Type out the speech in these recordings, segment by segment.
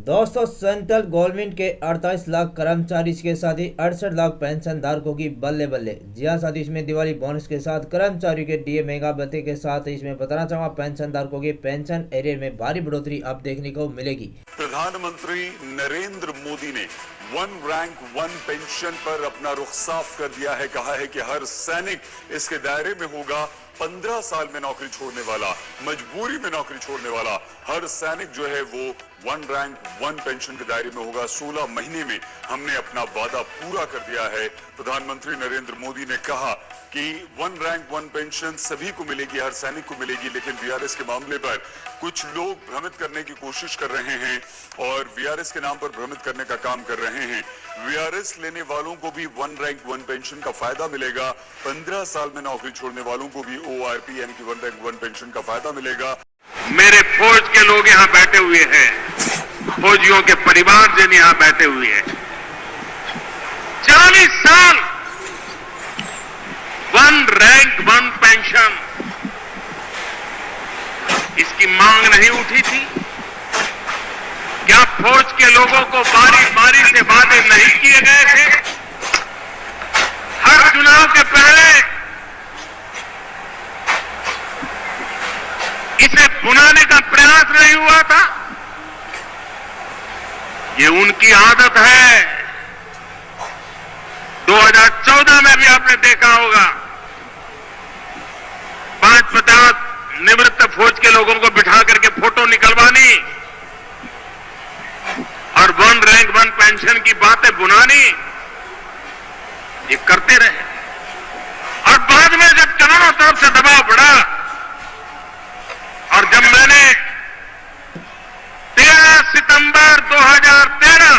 दोस्तों, central government के 48 लाख कर्मचारी के साथ ही 68 लाख पेंशन धारकों की बल्ले बल्ले। जी हाँ साथ ही इसमें दिवाली बोनस के साथ कर्मचारियों के डीए महंगा भत्ते के साथ इसमें बताना चाहूंगा पेंशन धारकों की पेंशन एरियर में भारी बढ़ोतरी अब देखने को मिलेगी। प्रधानमंत्री नरेंद्र मोदी ने वन रैंक वन पेंशन पर अपना रुख साफ कर दिया है। कहा है कि हर सैनिक इसके दायरे में होगा। 15 साल में नौकरी छोड़ने वाला, मजबूरी में नौकरी छोड़ने वाला हर सैनिक जो है वो वन रैंक वन पेंशन के दायरे में होगा। 16 महीने में हमने अपना वादा पूरा कर दिया है। प्रधानमंत्री नरेंद्र मोदी ने कहा कि वन रैंक वन पेंशन सभी को मिलेगी, हर सैनिक को मिलेगी। लेकिन वीआरएस के मामले पर कुछ लोग भ्रमित करने की कोशिश कर रहे हैं और वीआरएस के नाम पर भ्रमित करने का काम कर रहे हैं। वीआरएस लेने वालों को भी वन रैंक वन पेंशन का फायदा मिलेगा। 15 साल में नौकरी छोड़ने वालों को भी ओआरपी यानी कि वन रैंक वन पेंशन का फायदा मिलेगा। मेरे फौज के लोग यहाँ बैठे हुए हैं, फौजियों के परिवारजन यहाँ बैठे हुए हैं। 40 साल वन रैंक वन पेंशन, इसकी मांग नहीं उठी थी क्या? फौज के लोगों को बारी बारी से वादे नहीं किए गए थे? हर चुनाव के पहले इसे बुनाने का प्रयास नहीं हुआ था? ये उनकी आदत है। 2014 में भी आपने देखा होगा 50 निवृत्त फौज के लोगों को बिठा करके फोटो निकलवानी और वन रैंक वन पेंशन की बातें बुनानी, ये करते रहे। और बाद में जब चारों तरफ से दबाव बढ़ा और जब मैंने 13 सितंबर 2013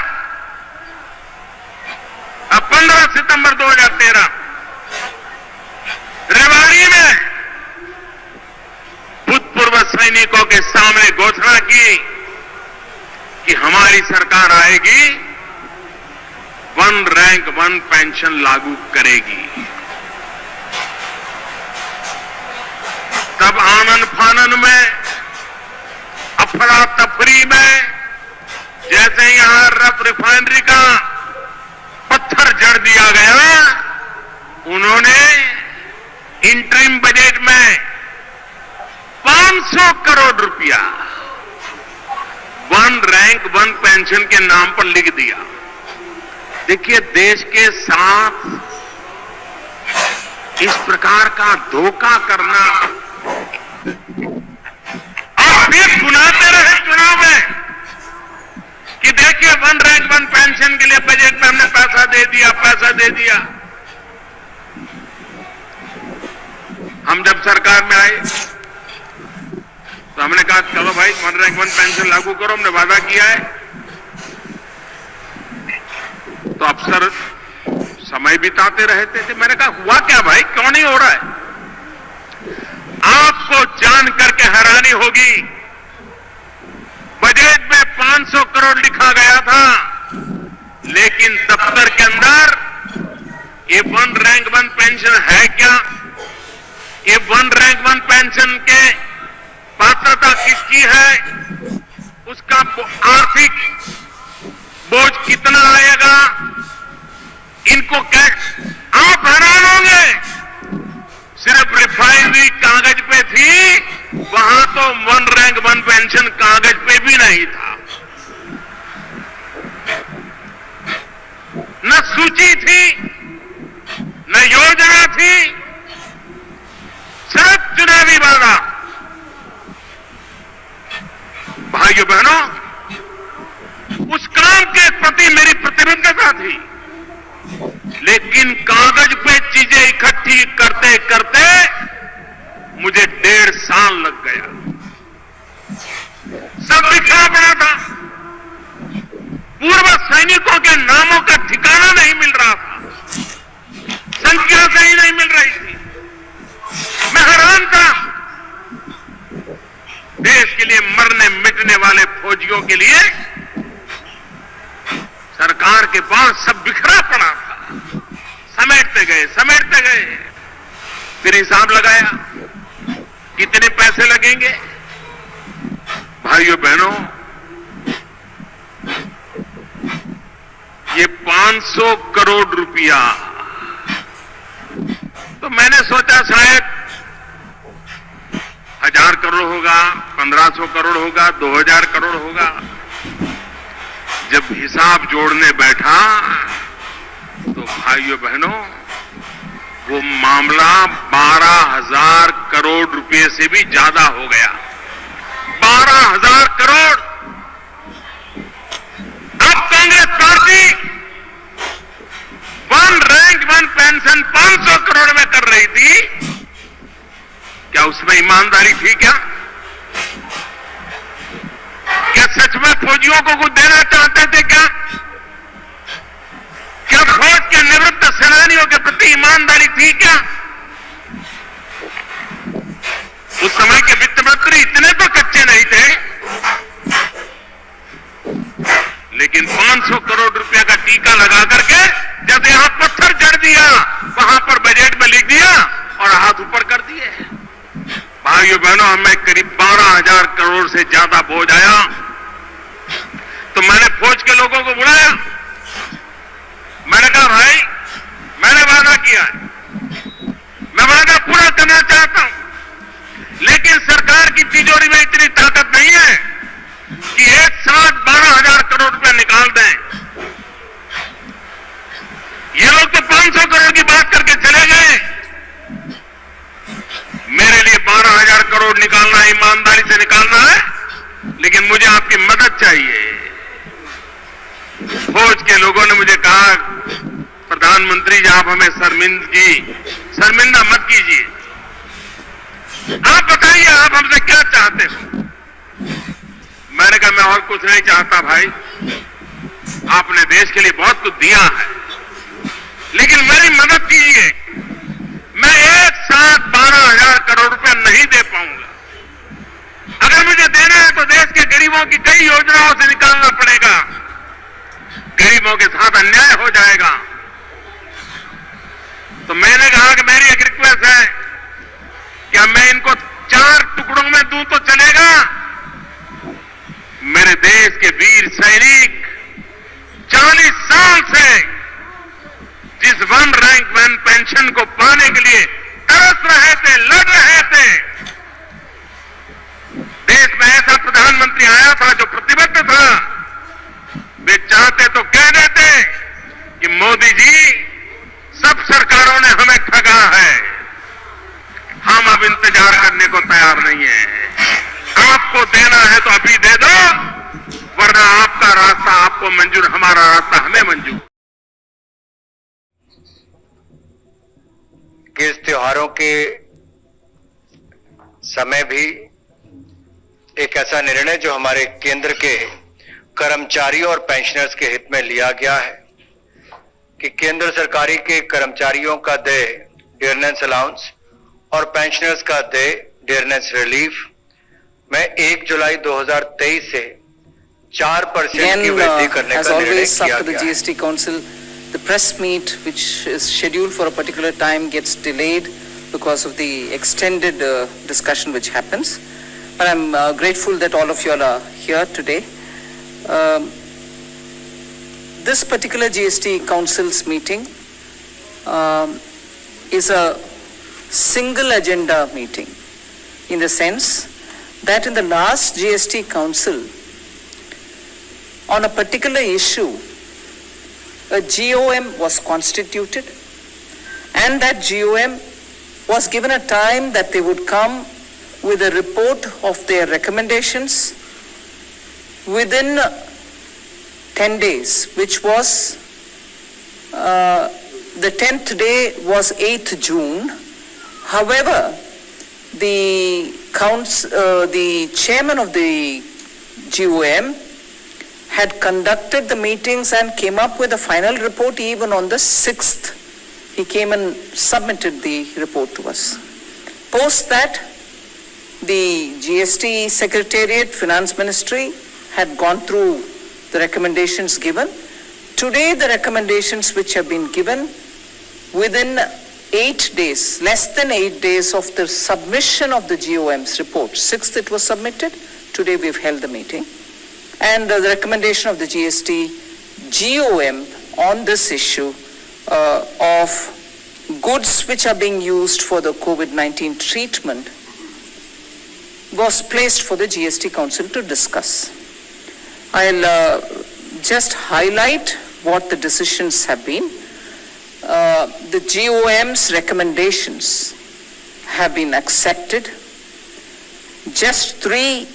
15 सितंबर 2013 रेवाड़ी में भूतपूर्व सैनिकों के सामने घोषणा की कि हमारी सरकार आएगी, वन रैंक वन पेंशन लागू करेगी, तब आनन फानन में, अफरा तफरी में, जैसे यहां रफ रिफाइनरी का पत्थर जड़ दिया गया, उन्होंने इंटरिम बजट में 500 करोड़ रुपया वन रैंक वन पेंशन के नाम पर लिख दिया। देखिए, देश के साथ इस प्रकार का धोखा करना और फिर सुनाते रहे चुनाव में कि देखिए वन रैंक वन पेंशन के लिए बजट में हमने पैसा दे दिया, पैसा दे दिया। हम जब सरकार में आए तो हमने कहा चलो भाई वन रैंक वन पेंशन लागू करो, हमने वादा किया है। तो अफसर समय बिताते रहते थे। मैंने कहा हुआ क्या भाई, क्यों नहीं हो रहा है? आपको जान करके हैरानी होगी, बजट में 500 करोड़ लिखा गया था, लेकिन दफ्तर के अंदर ये वन रैंक वन पेंशन है क्या, ये वन रैंक वन पेंशन के पात्रता किसकी है, उसका आर्थिक बोझ कितना आएगा, इनको आप हैरान होंगे। सिर्फ रिफाइनरी कागज पे थी, वहां तो वन रैंक वन पेंशन कागज पे भी नहीं था। न सूची थी, न योजना थी, सिर्फ चुनावी वादा। भाइयों बहनों, उस काम के प्रति मेरी प्रतिबद्धता थी, लेकिन कागज पे चीजें इकट्ठी करते करते मुझे 1.5 साल लग गया। सब बिखरा पड़ा था, पूर्व सैनिकों के नामों का ठिकाना नहीं मिल रहा था, संख्या सही नहीं मिल रही थी। मैं हैरान था। देश के लिए मरने मिटने वाले फौजियों के लिए सरकार के पास सब बिखरा पड़ा था। समेटते गए, फिर हिसाब लगाया कितने पैसे लगेंगे। भाइयों बहनों, ये 500 करोड़ रुपया। तो मैंने सोचा शायद 1000 करोड़ होगा, 1500 करोड़ होगा, 2000 करोड़ होगा। जब हिसाब जोड़ने बैठा तो भाइयों बहनों, वो मामला 12,000 करोड़ रुपए से भी ज्यादा हो गया। 12,000 करोड़। अब Congress party one rank one pension 500 crore में कर रही थी। क्या उसमें ईमानदारी थी? क्या सच में फौजियों को कुछ देना चाहते थे? क्या फौज के निवृत्त सेनानियों के प्रति ईमानदारी थी? क्या उस समय के वित्त मंत्री इतने तो कच्चे नहीं थे, लेकिन 500 करोड़ रुपया का टीका लगा करके जब यहां पत्थर जड़ दिया, वहां पर बजट में लिख दिया और हाथ ऊपर कर दिए। भाइयों बहनों, हमें करीब 12,000 करोड़ से ज्यादा बोझ आया। तो मैंने फौज के लोगों को बुलाया। मैंने कहा, भाई, मैंने वादा किया है, मैं वादा पूरा करना चाहता हूं, लेकिन सरकार की तिजोरी में इतनी ताकत नहीं है कि एक साथ 12,000 करोड़ रुपया निकाल दें। ये लोग तो 500 करोड़ की बात करके चले गए। मेरे लिए 12,000 करोड़ निकालना, ईमानदारी से निकालना है, लेकिन मुझे आपकी मदद चाहिए। फौज के लोगों ने मुझे कहा, प्रधानमंत्री जी, आप हमें शर्मिंदा मत कीजिए। आप बताइए, आप हमसे क्या चाहते हो? मैंने कहा, मैं और कुछ नहीं चाहता भाई, आपने देश के लिए बहुत कुछ दिया है, लेकिन मेरी मदद कीजिए। मैं एक साथ 12,000 करोड़ रुपया नहीं दे पाऊंगा। अगर मुझे देना है तो देश के गरीबों की कई योजनाओं से निकालना पड़ेगा। गरीबों के साथ अन्याय हो जाएगा। तो मैंने कहा कि मेरी एक रिक्वेस्ट है, क्या मैं इनको 4 टुकड़ों में दूं तो चलेगा? मेरे देश के वीर सैनिक 40 साल से जिस वन रैंक वन पेंशन को पाने के लिए तरस रहे थे, लड़ रहे थे, देश में ऐसा प्रधानमंत्री आया था जो प्रतिबद्ध था। वे चाहते तो कह देते कि मोदी जी, सब सरकारों ने हमें ठगा है, हम अब इंतजार करने को तैयार नहीं है। आपको देना है तो अभी दे दो, वरना आपका रास्ता आपको मंजूर, हमारा रास्ता हमें मंजूर। कि इस त्योहारों के समय भी एक ऐसा निर्णय जो हमारे केंद्र के कर्मचारियों और पेंशनर्स के हित में लिया गया है कि केंद्र सरकारी के कर्मचारियों का देय डियरनेस अलाउंस और पेंशनर्स का देय डियरनेस रिलीफ में 1 जुलाई 2023 से 4% की वृद्धि करने का निर्णय किया गया है। GST Council, the press meet which is scheduled for a particular time gets delayed because of the extended discussion which happens. But I'm grateful that all of you all are here today. This particular GST Council's meeting is a single agenda meeting in the sense that in the last GST Council, on a particular issue, a GOM was constituted, and that GOM was given a time that they would come with a report of their recommendations within 10 days, which was the 10th day was 8th June. However, the chairman of the GOM had conducted the meetings and came up with a final report even on the 6th. He came and submitted the report to us. Post that, the GST Secretariat, Finance Ministry had gone through the recommendations given. Today, the recommendations which have been given within 8 days, less than 8 days of the submission of the GOM's report. 6th it was submitted. Today we've held the meeting. And the recommendation of the GST GOM on this issue of goods which are being used for the COVID-19 treatment was placed for the GST Council to discuss. I'll just highlight what the decisions have been. The GOM's recommendations have been accepted. Just 3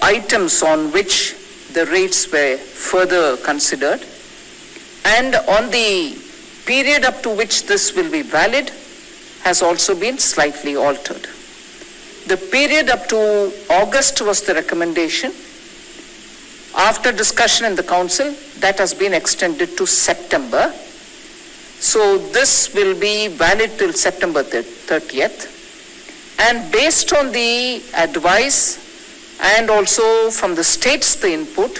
items on which the rates were further considered, and on the period up to which this will be valid has also been slightly altered. The period up to August was the recommendation. After discussion in the council, that has been extended to September. So this will be valid till September 30th. And based on the advice and also from the states, the input,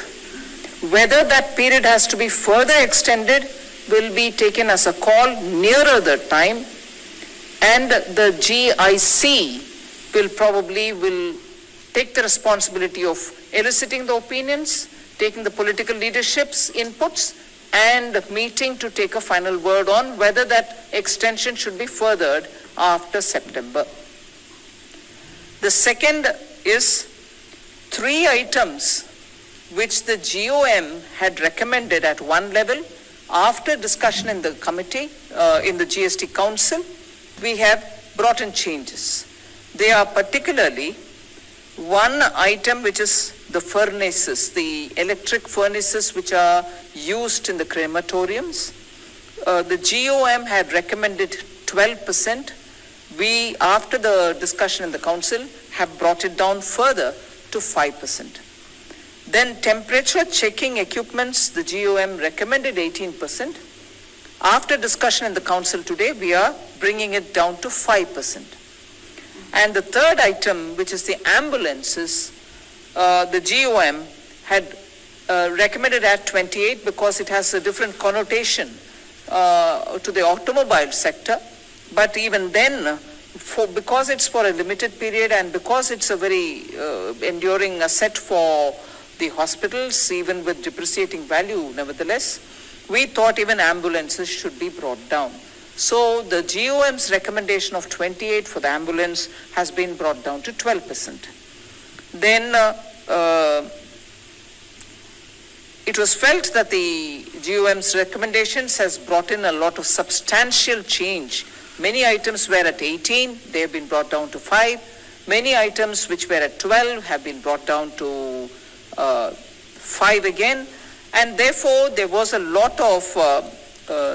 whether that period has to be further extended will be taken as a call nearer the time, and the GIC will take the responsibility of eliciting the opinions, taking the political leadership's inputs, and meeting to take a final word on whether that extension should be furthered after September. The second is 3 items which the GOM had recommended at one level. After discussion in the committee, in the GST Council, we have brought in changes. They are particularly one item which is the furnaces, the electric furnaces which are used in the crematoriums. The GOM had recommended 12%. We, after the discussion in the council, have brought it down further to 5%. Then temperature checking equipments, the GOM recommended 18%. After discussion in the council today, we are bringing it down to 5%. And the third item, which is the ambulances, the GOM had recommended at 28 because it has a different connotation to the automobile sector. But even then, because it's for a limited period and because it's a very enduring asset for the hospitals, even with depreciating value, nevertheless, we thought even ambulances should be brought down. So the GOM's recommendation of 28 for the ambulance has been brought down to 12%. Then it was felt that the GOM's recommendations has brought in a lot of substantial change. Many items were at 18, they have been brought down to 5. Many items which were at 12 have been brought down to 5 again. And therefore, there was a lot of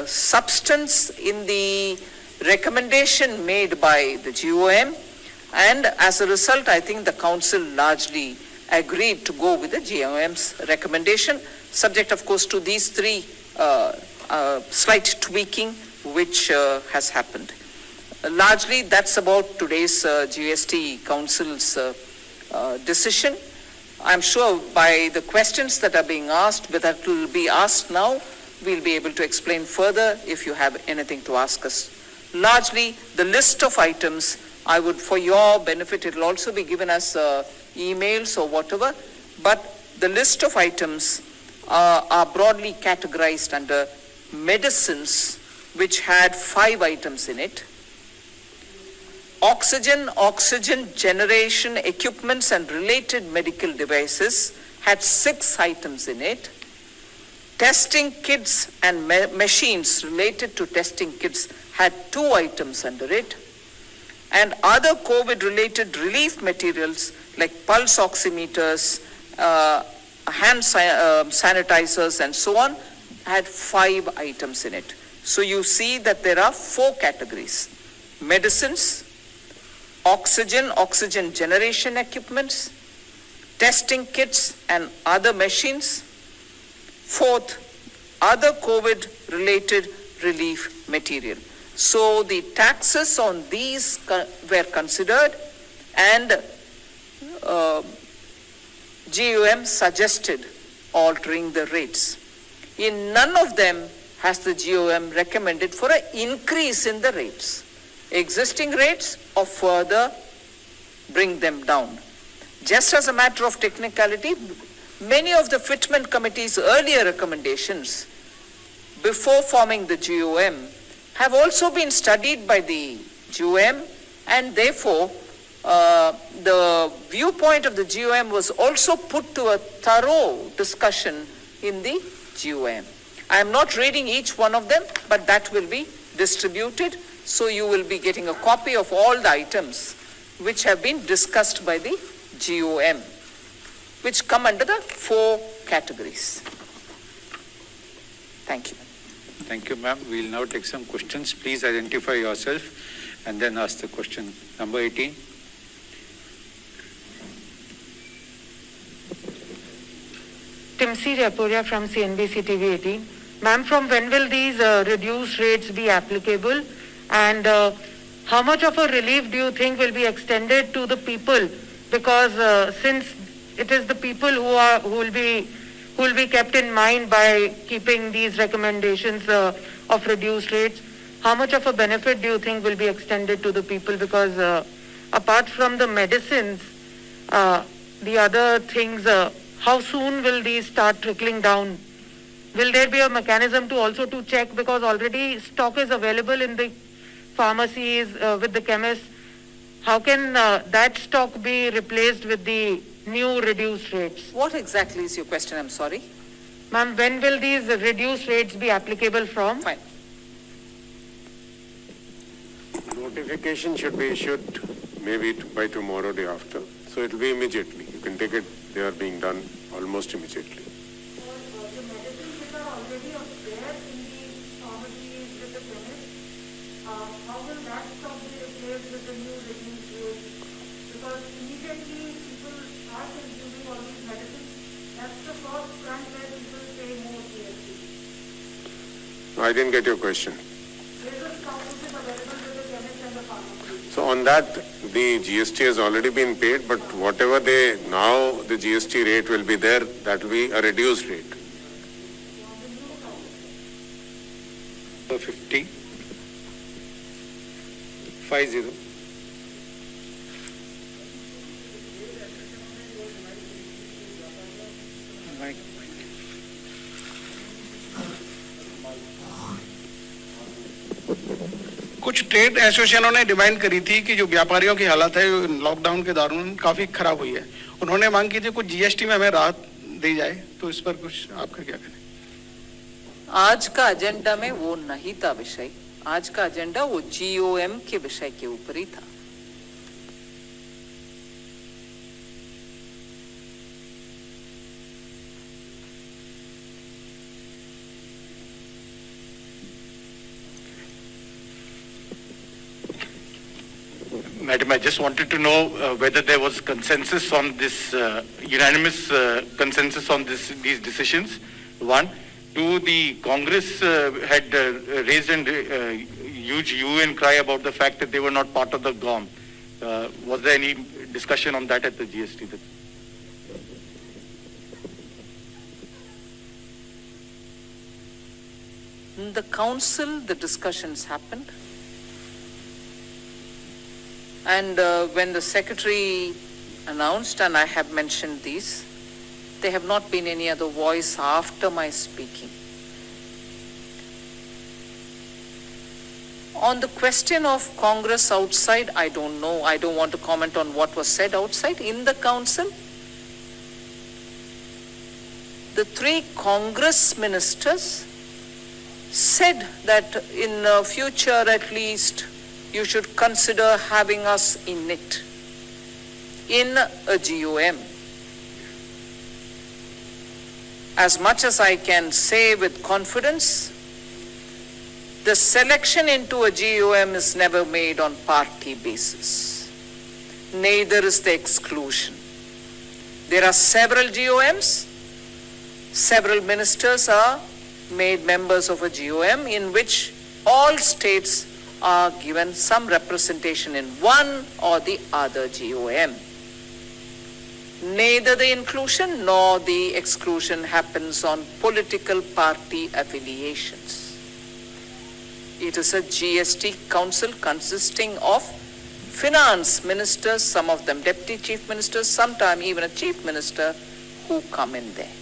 substance in the recommendation made by the GOM. And as a result, I think the council largely agreed to go with the GOM's recommendation, subject, of course, to these 3 slight tweaking which has happened. Largely, that's about today's GST Council's decision. I'm sure by the questions that are being asked, but that will be asked now, we'll be able to explain further if you have anything to ask us. Largely, the list of items, I would, for your benefit, it will also be given as emails or whatever, but the list of items are broadly categorized under medicines, which had 5 items in it. Oxygen generation equipments and related medical devices had 6 items in it. Testing kits and machines related to testing kits had 2 items under it. And other COVID-related relief materials like pulse oximeters, hand sanitizers and so on had 5 items in it. So you see that there are 4 categories: medicines, oxygen generation equipments, testing kits and other machines. 4th, other COVID-related relief material. So the taxes on these were considered, and GOM suggested altering the rates. In none of them has the GOM recommended for an increase in the rates. Existing rates or further bring them down. Just as a matter of technicality, many of the Fitment Committee's earlier recommendations before forming the GOM have also been studied by the GOM, and therefore the viewpoint of the GOM was also put to a thorough discussion in the GOM. I am not reading each one of them, but that will be distributed, so you will be getting a copy of all the items which have been discussed by the GOM, which come under the 4 categories. Thank you. Thank you, ma'am. We'll now take some questions. Please identify yourself and then ask the question. Number 18. Timsi Japuria from CNBC TV 18. Ma'am, from when will these reduced rates be applicable? And how much of a relief do you think will be extended to the people? Because since it is the people who will be kept in mind by keeping these recommendations of reduced rates, how much of a benefit do you think will be extended to the people? Because apart from the medicines, the other things, how soon will these start trickling down? Will there be a mechanism to also to check, because already stock is available in the pharmacies with the chemists? How can that stock be replaced with the new reduced rates? What exactly is your question? I'm sorry. Ma'am, when will these reduced rates be applicable from? Fine. Notification should be issued maybe by tomorrow, day after. So it will be immediately. You can take it, they are being done almost immediately. The medicines which are already there in the pharmacies with the chemists, how will that stock be replaced with the new reduced rates? Because immediately people are consuming all these medicines. That's the first front where people pay more GST. I didn't get your question. There is a stock which is available with the chemists and the pharmacies. So on that, the GST has already been paid, but whatever now the GST rate will be there, that will be a reduced rate. 50. 50. कुछ trade एसोसिएशनों ने demand करी थी कि जो व्यापारियों की हालत है लॉकडाउन के दौरान काफी खराब हुई है, उन्होंने मांग की थी कुछ जीएसटी में हमें राहत दी जाए, तो इस पर कुछ आपका क्या करें? आज का एजेंडा में वो नहीं था विषय, आज का एजेंडा वो GOM के विषय के ऊपर ही था. Madam, I just wanted to know whether there was consensus on this, unanimous consensus on these decisions. 1. 2, the Congress had raised a huge hue and cry about the fact that they were not part of the GOM. Was there any discussion on that at the GST? In the council, the discussions happened. And when the secretary announced, and I have mentioned these, there have not been any other voice after my speaking. On the question of Congress outside, I don't know. I don't want to comment on what was said outside. In the council, the 3 Congress ministers said that in future at least you should consider having us in it, in a GOM. As much as I can say with confidence, the selection into a GOM is never made on party basis. Neither is the exclusion. There are several GOMs, several ministers are made members of a GOM in which all states are given some representation in one or the other GOM. Neither the inclusion nor the exclusion happens on political party affiliations. It is a GST council consisting of finance ministers, some of them deputy chief ministers, sometimes even a chief minister who come in there.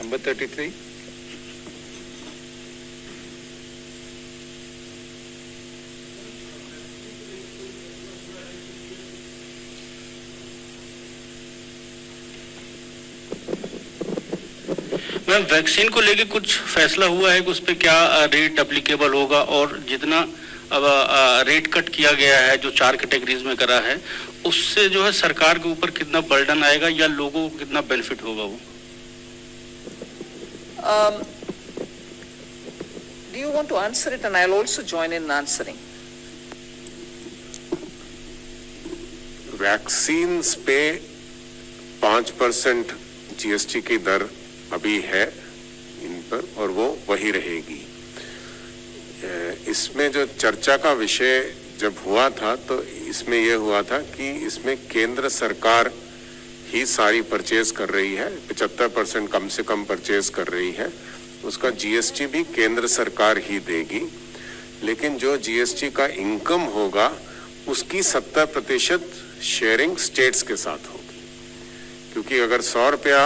Number 33. Ma'am, vaccine को लेके कुछ फैसला हुआ है कि उस पर क्या रेट एप्लीकेबल होगा, और जितना अब रेट कट किया गया है जो 4 कैटेगरीज में करा है, उससे जो है सरकार के ऊपर कितना बर्डन आएगा या लोगों को कितना बेनिफिट होगा वो? Do you want to answer it, and I'll also join in answering. Vaccines पे 5% जीएसटी की दर अभी है इन पर, और वो वही रहेगी। इसमें जो चर्चा का विषय जब हुआ था तो इसमें यह हुआ था कि इसमें केंद्र सरकार ही सारी परचेज कर रही है, 75% कम से कम परचेज कर रही है, उसका जीएसटी भी केंद्र सरकार ही देगी, लेकिन जो जीएसटी का इनकम होगा उसकी 70% शेयरिंग स्टेट्स के साथ होगी, क्योंकि अगर 100 रुपया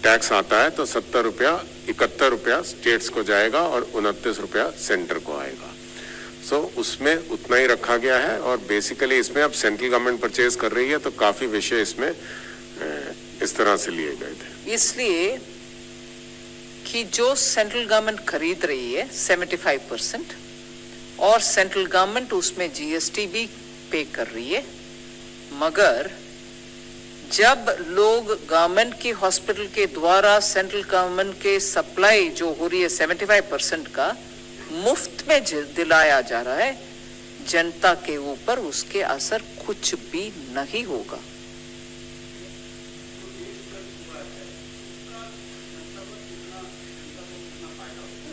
टैक्स आता है तो 71 रुपया स्टेट्स को जाएगा और 29 रुपया सेंटर को आएगा। सो उसमें उतना ही रखा गया है, और बेसिकली इसमें अब सेंट्रल गवर्नमेंट परचेज कर रही है तो काफी विषय इसमें इस तरह से लिए गए थे। इसलिए कि जो सेंट्रल गवर्नमेंट खरीद रही है 75%, और सेंट्रल गवर्नमेंट उसमें जीएसटी भी पे कर रही है, मगर जब लोग गवर्नमेंट की हॉस्पिटल के द्वारा सेंट्रल गवर्नमेंट के सप्लाई जो हो रही है 75% का मुफ्त में दिलाया जा रहा है, जनता के ऊपर उसके असर कुछ भी नहीं होगा।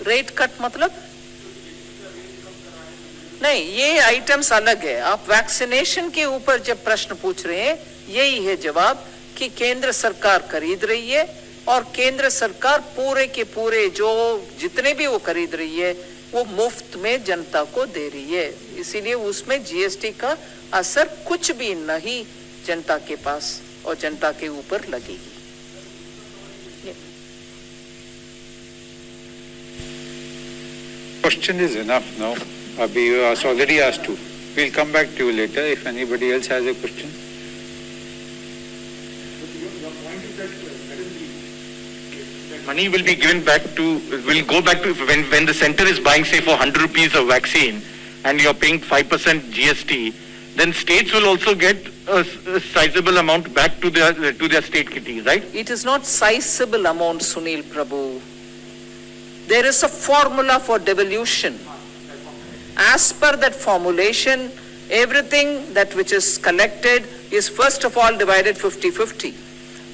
रेट कट मतलब नहीं, ये आइटम्स अलग है। आप वैक्सीनेशन के ऊपर जब प्रश्न पूछ रहे हैं, यही है जवाब कि केंद्र सरकार खरीद रही है, और केंद्र सरकार पूरे के पूरे जो जितने भी वो खरीद रही है वो मुफ्त में जनता को दे रही है, इसीलिए उसमें जीएसटी का असर कुछ भी नहीं जनता के पास और जनता के ऊपर लगेगी। Question is enough now. Abhi you was already asked to. We'll come back to you later if anybody else has a question. Money will be given back to, will go back to, when the center is buying say for 100 rupees of vaccine and you're paying 5% GST, then states will also get a sizable amount back to their state kitties, right? It is not sizable amount, Sunil Prabhu. There is a formula for devolution. As per that formulation, everything that which is collected is first of all divided 50-50.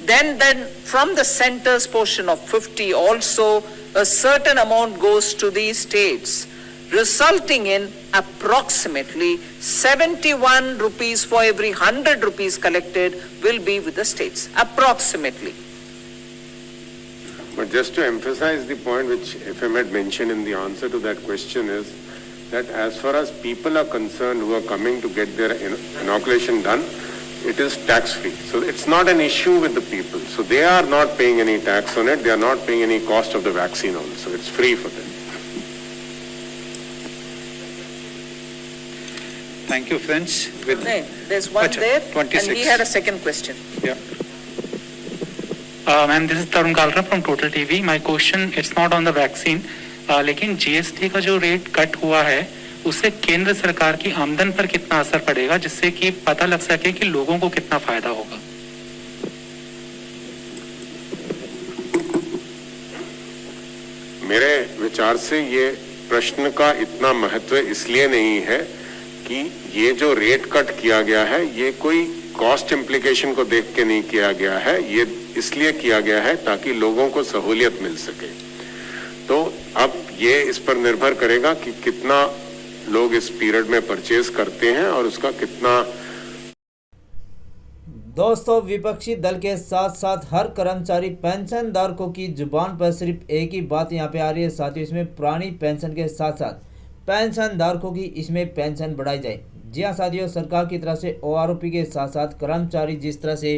Then from the center's portion of 50 also a certain amount goes to the states, resulting in approximately 71 rupees for every 100 rupees collected will be with the states, approximately. But just to emphasize the point which FM had mentioned in the answer to that question is that as far as people are concerned who are coming to get their inoculation done, it is tax-free. So it's not an issue with the people. So they are not paying any tax on it. They are not paying any cost of the vaccine also. It's free for them. Thank you, friends. There's one there, 26. and he had a second question. Yeah. Ma'am, this is Tarun Kalra from Total TV. My question, it's not on the vaccine, लेकिन GST का जो rate cut हुआ है उससे केंद्र सरकार की आमदन पर कितना असर पड़ेगा, जिससे कि पता लग सके कि लोगों को कितना फायदा होगा? मेरे विचार से ये प्रश्न का इतना महत्व इसलिए नहीं है कि ये जो रेट कट किया गया है ये कोई कॉस्ट इम्प्लीकेशन को देख के नहीं किया गया है, ये इसलिए किया गया है ताकि लोगों को सहूलियत मिल सके। तो अब ये इस पर निर्भर करेगा कि कितना लोग इस पीरियड में परचेज करते हैं और उसका कितना। दोस्तों, विपक्षी दल के साथ साथ हर कर्मचारी पेंशन धारकों की जुबान पर सिर्फ एक ही बात यहाँ पे आ रही है, साथियों, इसमें पुरानी पेंशन के साथ साथ पेंशन धारकों की इसमें पेंशन बढ़ाई जाए। जी हाँ साथियों, सरकार की तरफ से ओआरओपी के साथ साथ कर्मचारी जिस तरह से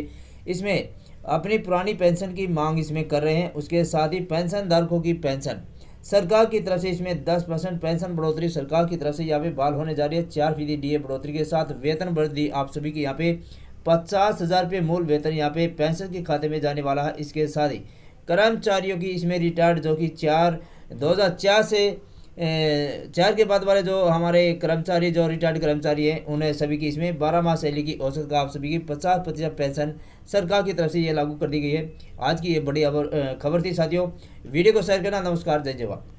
इसमें अपनी पुरानी पेंशन की मांग इसमें कर रहे हैं। उसके साथ ही पेंशन धारकों की पेंशन सरकार की तरफ से इसमें 10% पेंशन बढ़ोतरी सरकार की तरफ से यहाँ पे बहाल होने जा रही है। 4% डीए बढ़ोतरी के साथ वेतन वृद्धि आप सभी की यहाँ पे 50,000 रुपये मूल वेतन यहाँ पे पेंशन के खाते में जाने वाला है। इसके साथ ही कर्मचारियों की इसमें रिटायर्ड जो कि 2004 से 4 के बाद वाले जो हमारे कर्मचारी जो रिटायर्ड कर्मचारी हैं उन्हें सभी की इसमें 12 माह सैलरी की औसत का आप सभी की 50% पेंशन सरकार की तरफ से ये लागू कर दी गई है। आज की ये बड़ी खबर थी साथियों। वीडियो को शेयर करना। नमस्कार, जय जवान।